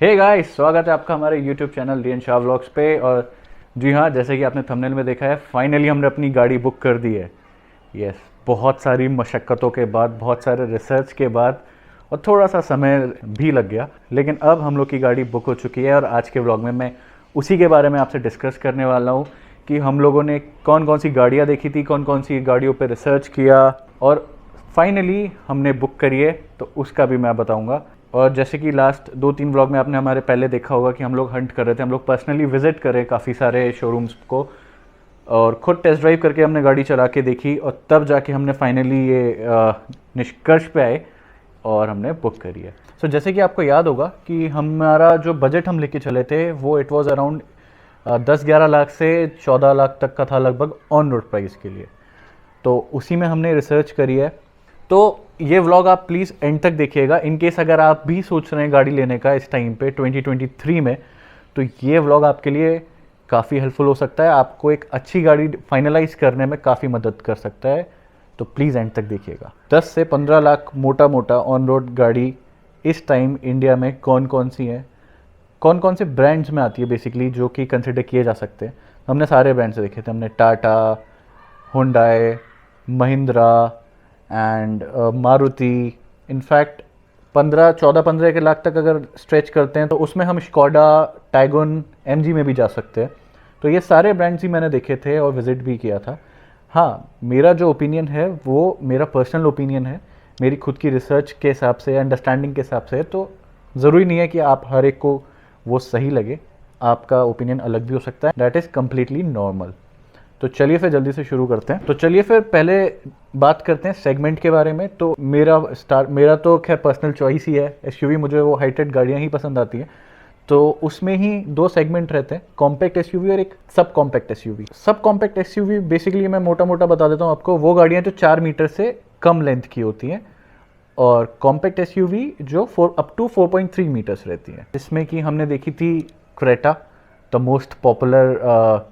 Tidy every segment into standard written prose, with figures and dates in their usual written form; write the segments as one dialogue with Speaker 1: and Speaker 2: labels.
Speaker 1: Hey guys, स्वागत है आपका हमारे YouTube channel rayon Shah vlogs पे। और जी हाँ, जैसे कि आपने थंबनेल में देखा है, फाइनली हमने अपनी गाड़ी बुक कर दी है। यस, बहुत सारी मशक्क़तों के बाद, बहुत सारे रिसर्च के बाद और थोड़ा सा समय भी लग गया, लेकिन अब हम लोग की गाड़ी बुक हो चुकी है। और आज के व्लॉग में मैं उसी के बारे में आपसे डिस्कस करने वाला हूँ कि हम लोगों ने कौन कौन सी गाड़ियाँ देखी थी, कौन कौन सी गाड़ियों पर रिसर्च किया और फाइनली हमने बुक करी है, तो उसका भी मैं बताऊँगा। और जैसे कि लास्ट 2-3 व्लॉग में आपने हमारे पहले देखा होगा कि हम लोग हंट कर रहे थे, हम लोग पर्सनली विजिट करे काफ़ी सारे शोरूम्स को और ख़ुद टेस्ट ड्राइव करके हमने गाड़ी चला के देखी और तब जाके हमने फाइनली ये निष्कर्ष पे आए और हमने बुक करी है। सो जैसे कि आपको याद होगा कि हमारा जो बजट हम लेके चले थे वो इट वाज अराउंड 10-11 लाख से 14 लाख तक का था लगभग ऑन रोड प्राइस के लिए। तो उसी में हमने रिसर्च करी है। तो ये व्लॉग आप प्लीज़ एंड तक देखिएगा। इन केस अगर आप भी सोच रहे हैं गाड़ी लेने का इस टाइम पे 2023 में, तो ये व्लॉग आपके लिए काफ़ी हेल्पफुल हो सकता है, आपको एक अच्छी गाड़ी फाइनलाइज करने में काफ़ी मदद कर सकता है। तो प्लीज़ एंड तक देखिएगा। 10 से 15 लाख मोटा मोटा ऑन रोड गाड़ी इस टाइम इंडिया में कौन कौन सी हैं, कौन कौन से ब्रांड्स में आती है बेसिकली जो कि कंसिडर किए जा सकते हैं। हमने सारे ब्रांड्स देखे थे, हमने Tata, Hyundai, Mahindra and Maruti. In fact 15 के लाख तक अगर स्ट्रेच करते हैं तो उसमें हम स्कोडा, टाइगन, एमजी में भी जा सकते हैं। तो ये सारे ब्रांड्स ही मैंने देखे थे और विज़िट भी किया था। हाँ, मेरा जो ओपिनियन है वो मेरा पर्सनल ओपिनियन है, मेरी खुद की रिसर्च के हिसाब से, अंडरस्टैंडिंग के हिसाब से। तो ज़रूरी नहीं है कि आप हर एक को वो सही लगे, आपका ओपिनियन अलग भी हो सकता है, दैट इज़ कम्प्लीटली नॉर्मल। तो चलिए फिर जल्दी से शुरू करते हैं। तो चलिए फिर पहले बात करते हैं सेगमेंट के बारे में। तो मेरा तो खैर पर्सनल चॉइस ही है, एसयूवी, मुझे वो हाइटेड गाड़ियाँ ही पसंद आती हैं। तो उसमें ही 2 सेगमेंट रहते हैं, कॉम्पैक्ट एसयूवी और एक सब कॉम्पैक्ट एसयूवी। सब कॉम्पैक्ट एसयूवी बेसिकली मैं मोटा मोटा बता देता हूँ आपको, वो गाड़ियाँ जो 4 मीटर से कम लेंथ की होती हैं, और कॉम्पैक्ट एसयूवी जो अप टू 4.3 मीटर्स रहती हैं। इसमें कि हमने देखी थी Creta, the most popular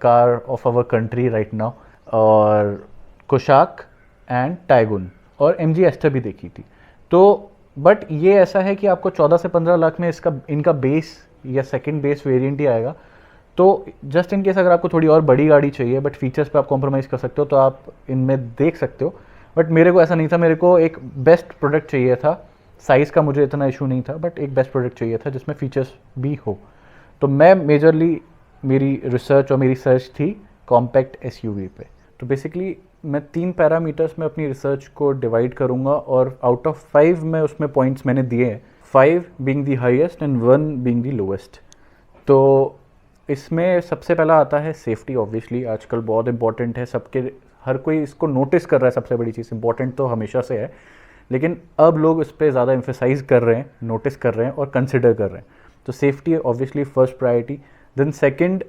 Speaker 1: car of our country right now, और कुशाक एंड टाइगुन, और एमजी एस्टर भी देखी थी। तो बट ये ऐसा है कि आपको 14 से 15 लाख में इनका बेस या सेकंड बेस वेरिएंट ही आएगा। तो जस्ट इन केस अगर आपको थोड़ी और बड़ी गाड़ी चाहिए बट फीचर्स पे आप कॉम्प्रोमाइज़ कर सकते हो तो आप इनमें देख सकते हो। बट मेरे को ऐसा नहीं था, मेरे को एक बेस्ट प्रोडक्ट चाहिए था। साइज़ का मुझे इतना इशू नहीं था, बट एक बेस्ट प्रोडक्ट चाहिए था जिसमें फीचर्स भी हो। तो मैं मेजरली, मेरी रिसर्च और मेरी सर्च थी कॉम्पैक्ट एसयूवी पे। तो बेसिकली मैं 3 पैरामीटर्स में अपनी रिसर्च को डिवाइड करूंगा और आउट ऑफ 5 में उसमें पॉइंट्स मैंने दिए हैं, 5 being the highest and 1 being the lowest. तो इसमें सबसे पहला आता है सेफ्टी। ऑब्वियसली आजकल बहुत इंपॉर्टेंट है, सबके, हर कोई इसको नोटिस कर रहा है। सबसे बड़ी चीज़, इंपॉर्टेंट तो हमेशा से है, लेकिन अब लोग इस पर ज़्यादा एम्फेसाइज कर रहे हैं, नोटिस कर रहे हैं और कंसिडर कर रहे हैं। तो safety obviously first priority, then second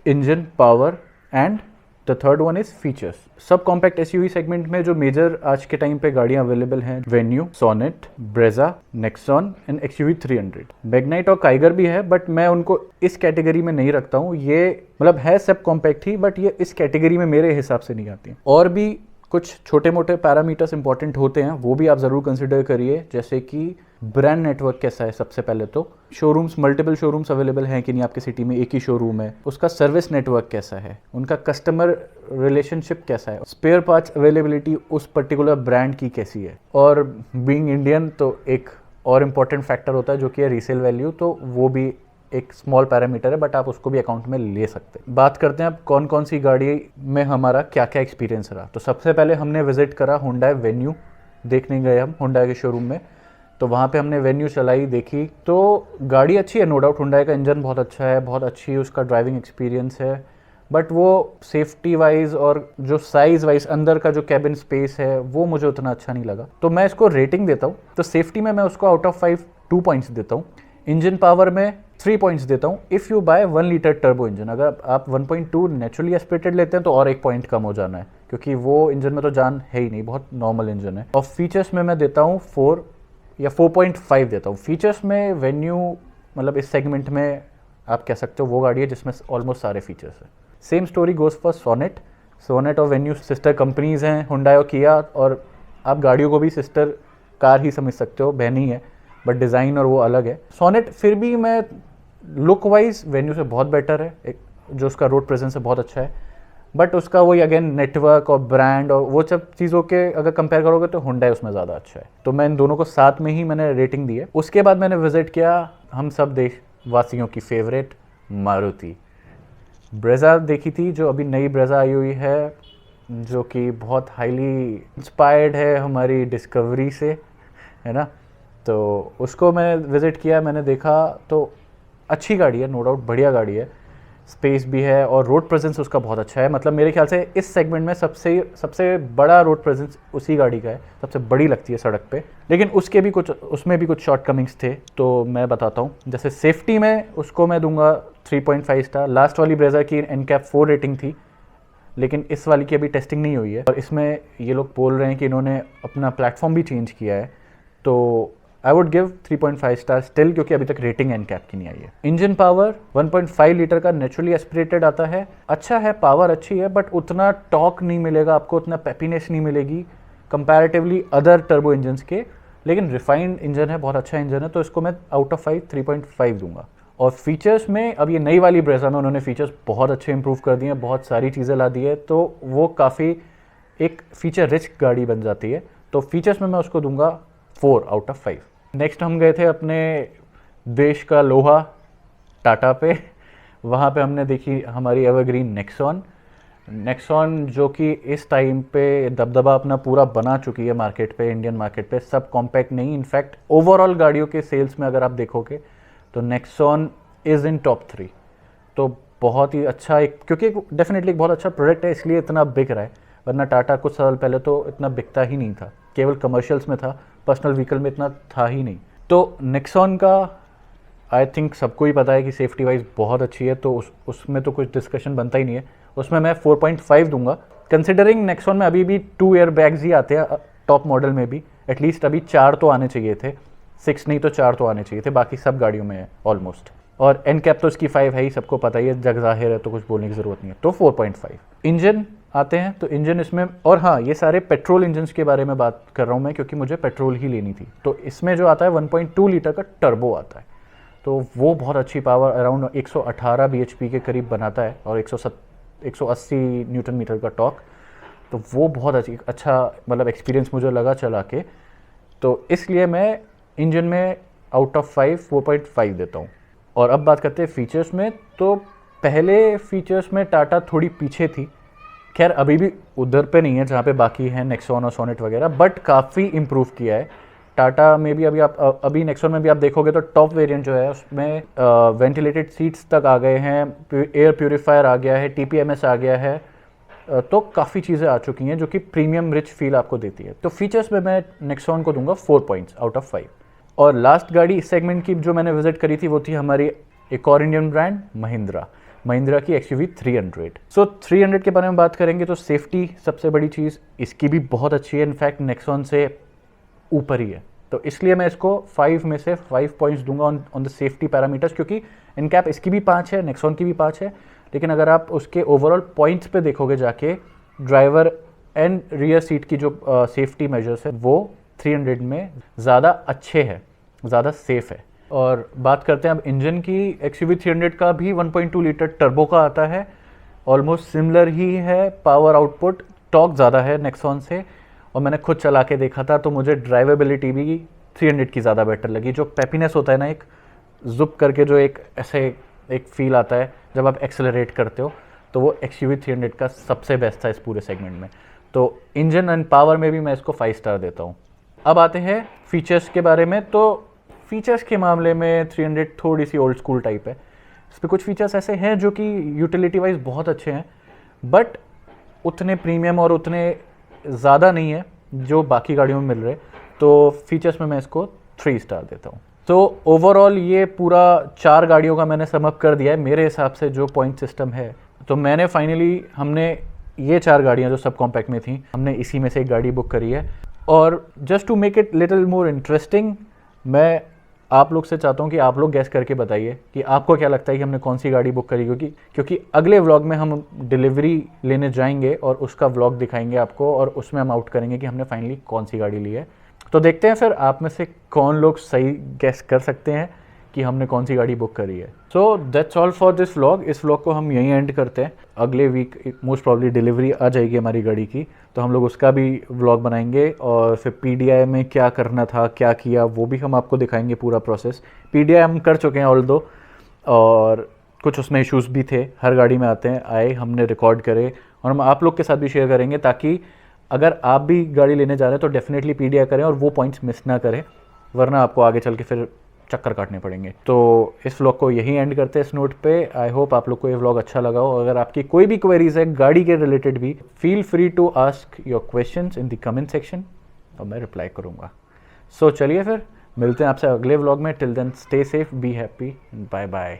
Speaker 1: engine power, and the third one is features. सब कॉम्पैक्ट एसयूवी सेगमेंट में जो मेजर आज के टाइम पे गाड़ियां अवेलेबल हैं, Venue, Sonet, Brezza, Nexon and XUV 300। Magnite और काइगर भी है, बट मैं उनको इस कैटेगरी में नहीं रखता हूँ। ये मतलब है सब कॉम्पैक्ट ही, बट ये इस कैटेगरी में मेरे हिसाब से नहीं आती हैं। और भी कुछ छोटे मोटे पैरामीटर्स इंपॉर्टेंट होते हैं, वो भी आप ज़रूर कंसिडर करिए, जैसे कि ब्रांड नेटवर्क कैसा है। सबसे पहले तो शोरूम्स, मल्टीपल शोरूम्स अवेलेबल हैं कि नहीं आपकी सिटी में, एक ही शोरूम है। उसका सर्विस नेटवर्क कैसा है, उनका कस्टमर रिलेशनशिप कैसा है, स्पेयर पार्ट्स अवेलेबिलिटी उस पर्टिकुलर ब्रांड की कैसी है। और बीइंग इंडियन तो एक और इम्पॉर्टेंट फैक्टर होता है जो कि है रीसेल वैल्यू। तो वो भी एक स्मॉल पैरामीटर है, बट आप उसको भी अकाउंट में ले सकते हैं। बात करते हैं अब कौन कौन सी गाड़ी में हमारा क्या क्या एक्सपीरियंस रहा। तो सबसे पहले हमने विजिट करा हुंडई वेन्यू, देखने गए हम हुंडई के शोरूम में। तो वहाँ पे हमने वेन्यू चलाई, देखी। तो गाड़ी अच्छी है, नो डाउट। हुंडई का इंजन बहुत अच्छा है, बहुत अच्छी उसका ड्राइविंग एक्सपीरियंस है, बट वो सेफ्टी वाइज और जो साइज़ वाइज अंदर का जो कैबिन स्पेस है वो मुझे उतना अच्छा नहीं लगा। तो मैं इसको रेटिंग देता हूँ। तो सेफ्टी में मैं उसको आउट ऑफ 5 2 पॉइंट्स देता हूँ। इंजन पावर में 3 पॉइंट्स देता हूँ। If you buy 1 litre turbo engine, अगर आप 1.2 नेचुरली एस्पिरेटेड लेते हैं तो और 1 पॉइंट कम हो जाना है, क्योंकि वो इंजन में तो जान है ही नहीं, बहुत नॉर्मल इंजन है। और फीचर्स में मैं देता हूँ 4 या 4.5 देता हूँ। फीचर्स में वेन्यू, मतलब इस सेगमेंट में आप कह सकते हो वो गाड़ी है जिसमें ऑलमोस्ट सारे फीचर्स हैं। Same story goes for Sonet. Sonet और वेन्यू सिस्टर कंपनीज़ हैं, हुंडई और किया, और आप गाड़ियों को भी सिस्टर कार ही समझ सकते हो, बहन ही है। बट डिज़ाइन और वो अलग है। सोनेट फिर भी मैं लुक वाइज वेन्यू से बहुत बेटर है, एक जो उसका रोड प्रेजेंस है बहुत अच्छा है, बट उसका वही अगेन नेटवर्क और ब्रांड और वो सब चीज़ों के अगर कंपेयर करोगे तो हुंडई उसमें ज़्यादा अच्छा है। तो मैं इन दोनों को साथ में ही मैंने रेटिंग दी है। उसके बाद मैंने विजिट किया हम सब देशवासियों की फेवरेट मारुति ब्रेजा देखी थी, जो अभी नई ब्रेजा आई हुई है, जो कि बहुत हाईली इंस्पायर्ड है हमारी डिस्कवरी से, है ना। तो उसको मैं विज़िट किया, मैंने देखा तो अच्छी गाड़ी है, नो डाउट बढ़िया गाड़ी है, स्पेस भी है और रोड प्रेजेंस उसका बहुत अच्छा है। मतलब मेरे ख्याल से इस सेगमेंट में सबसे बड़ा रोड प्रेजेंस उसी गाड़ी का है, सबसे बड़ी लगती है सड़क पे। लेकिन उसमें भी कुछ शॉर्ट कमिंग्स थे, तो मैं बताता हूँ। जैसे सेफ्टी में उसको मैं दूंगा 3.5 स्टार। लास्ट वाली ब्रेजा की NCAP 4 रेटिंग थी, लेकिन इस वाली की अभी टेस्टिंग नहीं हुई है और इसमें ये लोग बोल रहे हैं कि इन्होंने अपना प्लेटफॉर्म भी चेंज किया है, तो I would give 3.5 star still, क्योंकि अभी तक रेटिंग NCAP की नहीं आई है। इंजन पावर 1.5 लीटर का नेचुरली एस्पिरेटेड आता है, अच्छा है, पावर अच्छी है, बट उतना टॉर्क नहीं मिलेगा आपको, उतना पेपीनेस नहीं मिलेगी कंपैरेटिवली अदर टर्बो इंजन्स के। लेकिन रिफाइंड इंजन है, बहुत अच्छा इंजन है, तो इसको मैं आउट ऑफ 5 3.5 दूंगा। और फीचर्स में अब ये नई वाली ब्रेजा में उन्होंने फीचर्स बहुत अच्छे इंप्रूव कर दिए हैं, बहुत सारी चीज़ें ला दी है, तो वो काफ़ी एक फीचर रिच गाड़ी बन जाती है। तो फीचर्स में मैं उसको दूंगा 4 आउट ऑफ 5। नेक्स्ट हम गए थे अपने देश का लोहा टाटा पे, वहाँ पे हमने देखी हमारी एवरग्रीन नेक्सॉन, जो कि इस टाइम पे दबदबा अपना पूरा बना चुकी है मार्केट पे, इंडियन मार्केट पे। सब कॉम्पैक्ट नहीं, इनफैक्ट ओवरऑल गाड़ियों के सेल्स में अगर आप देखोगे तो नेक्सॉन इज़ इन टॉप 3। तो बहुत ही अच्छा एक, क्योंकि डेफिनेटली एक बहुत अच्छा प्रोडक्ट है, इसलिए इतना बिक रहा है, वरना टाटा कुछ साल पहले तो इतना बिकता ही नहीं था, केवल कमर्शियल्स में था, पर्सनल व्हीकल में इतना था ही नहीं। तो नेक्सॉन का आई थिंक सबको ही पता है कि सेफ्टी वाइज बहुत अच्छी है, तो उसमें तो कुछ डिस्कशन बनता ही नहीं है, उसमें मैं 4.5 दूंगा। कंसिडरिंग नेक्सॉन में अभी भी 2 एयर बैग्स ही आते हैं टॉप मॉडल में भी, एटलीस्ट अभी 4 तो आने चाहिए थे, 6 नहीं तो 4 तो आने चाहिए थे, बाकी सब गाड़ियों में है ऑलमोस्ट। और NCAP तो इसकी 5 है ही, सबको पता ही है, जग जाहिर है, तो कुछ बोलने की ज़रूरत नहीं है। तो 4.5। इंजन आते हैं, तो इंजन इसमें, और हाँ ये सारे पेट्रोल इंजन्स के बारे में बात कर रहा हूँ मैं, क्योंकि मुझे पेट्रोल ही लेनी थी। तो इसमें जो आता है 1.2 लीटर का टर्बो आता है, तो वो बहुत अच्छी पावर अराउंड 118 bhp के करीब बनाता है और 180 न्यूटन मीटर का टॉर्क। तो वो बहुत अच्छा मतलब एक्सपीरियंस मुझे लगा चला के, तो इसलिए मैं इंजन में आउट ऑफ 5 4.5 देता हूँ। और अब बात करते हैं फीचर्स में, तो पहले फीचर्स में टाटा थोड़ी पीछे थी, खैर अभी भी उधर पे नहीं है जहाँ पे बाकी हैं नेक्सॉन और सोनेट वगैरह, बट काफ़ी इम्प्रूव किया है टाटा में भी। अभी नेक्सॉन में भी आप देखोगे तो टॉप वेरिएंट जो है उसमें वेंटिलेटेड सीट्स तक आ गए हैं, एयर प्यूरीफायर आ गया है, TPMS आ गया है, तो काफ़ी चीज़ें आ चुकी हैं जो कि प्रीमियम रिच फील आपको देती है। तो फीचर्स में मैं नेक्सॉन को दूंगा 4 पॉइंट्स आउट ऑफ 5। और लास्ट गाड़ी इस सेगमेंट की जो मैंने विजिट करी थी वो थी हमारी एक और इंडियन ब्रांड महिंद्रा की XUV 300। सो 300 के बारे में बात करेंगे तो सेफ्टी सबसे बड़ी चीज़ इसकी भी बहुत अच्छी है, इनफैक्ट नेक्सॉन से ऊपर ही है, तो इसलिए मैं इसको 5 में से 5 पॉइंट्स दूंगा ऑन द सेफ्टी पैरामीटर्स, क्योंकि NCAP इसकी भी 5 है, नेक्सॉन की भी 5 है, लेकिन अगर आप उसके ओवरऑल पॉइंट्स पे देखोगे जाके, ड्राइवर एंड रियर सीट की जो सेफ्टी मेजर्स है वो 300 में ज़्यादा अच्छे हैं, ज़्यादा सेफ है। और बात करते हैं अब इंजन की, XUV 300 का भी 1.2 लीटर टर्बो का आता है, ऑलमोस्ट सिमिलर ही है, पावर आउटपुट टॉर्क ज़्यादा है नेक्सॉन से, और मैंने खुद चला के देखा था तो मुझे ड्राइवेबिलिटी भी 300 की ज़्यादा बेटर लगी। जो पेपीनेस होता है ना, एक जुप करके जो एक ऐसे एक फील आता है जब आप एक्सेलरेट करते हो, तो वो XUV 300 का सबसे बेस्ट था इस पूरे सेगमेंट में। तो इंजन एंड पावर में भी मैं इसको 5 स्टार देता हूँ। अब आते हैं फीचर्स के बारे में, तो फीचर्स के मामले में 300 थोड़ी सी ओल्ड स्कूल टाइप है। इस पर कुछ फीचर्स ऐसे हैं जो कि यूटिलिटी वाइज बहुत अच्छे हैं, बट उतने प्रीमियम और उतने ज़्यादा नहीं है जो बाकी गाड़ियों में मिल रहे, तो फीचर्स में मैं इसको 3 स्टार देता हूँ। तो ओवरऑल ये पूरा 4 गाड़ियों का मैंने सम अप कर दिया है मेरे हिसाब से जो पॉइंट सिस्टम है। तो मैंने फाइनली हमने ये 4 गाड़ियाँ जो सब कॉम्पैक्ट में थी, हमने इसी में से एक गाड़ी बुक करी है। और just to make it little more interesting, मैं आप लोग से चाहता हूँ कि आप लोग गैस करके बताइए कि आपको क्या लगता है कि हमने कौन सी गाड़ी बुक करी, क्योंकि अगले व्लॉग में हम डिलीवरी लेने जाएंगे और उसका व्लॉग दिखाएंगे आपको, और उसमें हम आउट करेंगे कि हमने फाइनली कौन सी गाड़ी ली है। तो देखते हैं फिर आप में से कौन लोग सही गेस कर सकते हैं कि हमने कौन सी गाड़ी बुक करी है। So that's all for this vlog. इस व्लॉग को हम यहीं एंड करते हैं। अगले वीक मोस्ट प्रॉब्ली डिलीवरी आ जाएगी हमारी गाड़ी की, तो हम लोग उसका भी व्लॉग बनाएंगे और फिर PDI में क्या करना था, क्या किया, वो भी हम आपको दिखाएंगे पूरा प्रोसेस। PDI हम कर चुके हैं ऑल्दो, और कुछ उसमें इश्यूज़ भी थे, हर गाड़ी में आते हैं, आए हमने रिकॉर्ड करे और हम आप लोग के साथ भी शेयर करेंगे, ताकि अगर आप भी गाड़ी लेने जा रहे हैं तो डेफिनेटली PDI करें और वो पॉइंट्स मिस ना करें, वरना आपको आगे चल के फिर चक्कर काटने पड़ेंगे। तो इस व्लॉग को यहीं एंड करते हैं इस नोट पे। आई होप आप लोग को ये व्लॉग अच्छा लगा हो। अगर आपकी कोई भी क्वेरीज है गाड़ी के रिलेटेड भी, feel free to ask your questions in the comment section और मैं रिप्लाई करूँगा। सो चलिए फिर मिलते हैं आपसे अगले व्लॉग में। Till then stay safe, be happy, bye bye.